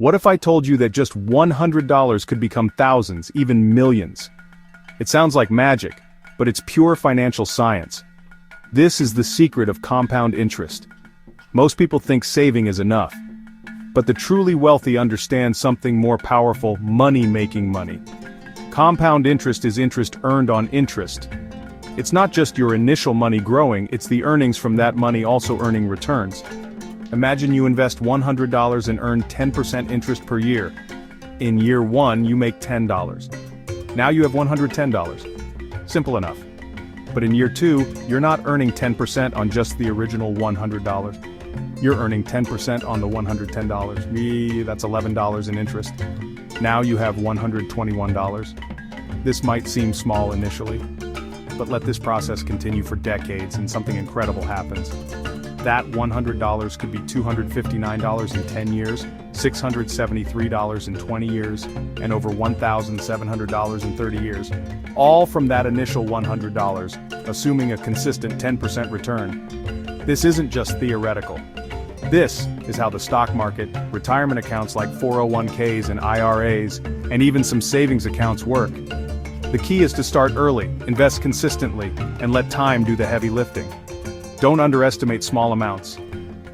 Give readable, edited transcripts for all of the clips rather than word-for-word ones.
What if I told you that just $100 could become thousands, even millions? It sounds like magic, but it's pure financial science. This is the secret of compound interest. Most people think saving is enough. But the truly wealthy understand something more powerful: money-making money. Compound interest is interest earned on interest. It's not just your initial money growing, it's the earnings from that money also earning returns. Imagine you invest $100 and earn 10% interest per year. In year 1, you make $10. Now you have $110. Simple enough. But in year 2, you're not earning 10% on just the original $100. You're earning 10% on the $110. That's $11 in interest. Now you have $121. This might seem small initially, but let this process continue for decades and something incredible happens. That $100 could be $259 in 10 years, $673 in 20 years, and over $1,700 in 30 years. All from that initial $100, assuming a consistent 10% return. This isn't just theoretical. This is how the stock market, retirement accounts like 401ks and IRAs, and even some savings accounts work. The key is to start early, invest consistently, and let time do the heavy lifting. Don't underestimate small amounts.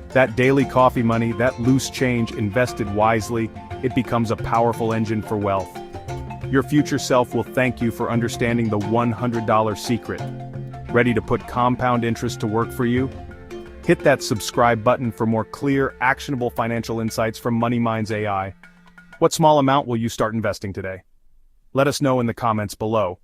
That daily coffee money, that loose change invested wisely, it becomes a powerful engine for wealth. Your future self will thank you for understanding the $100 secret. Ready to put compound interest to work for you? Hit that subscribe button for more clear, actionable financial insights from Money Minds AI. What small amount will you start investing today? Let us know in the comments below.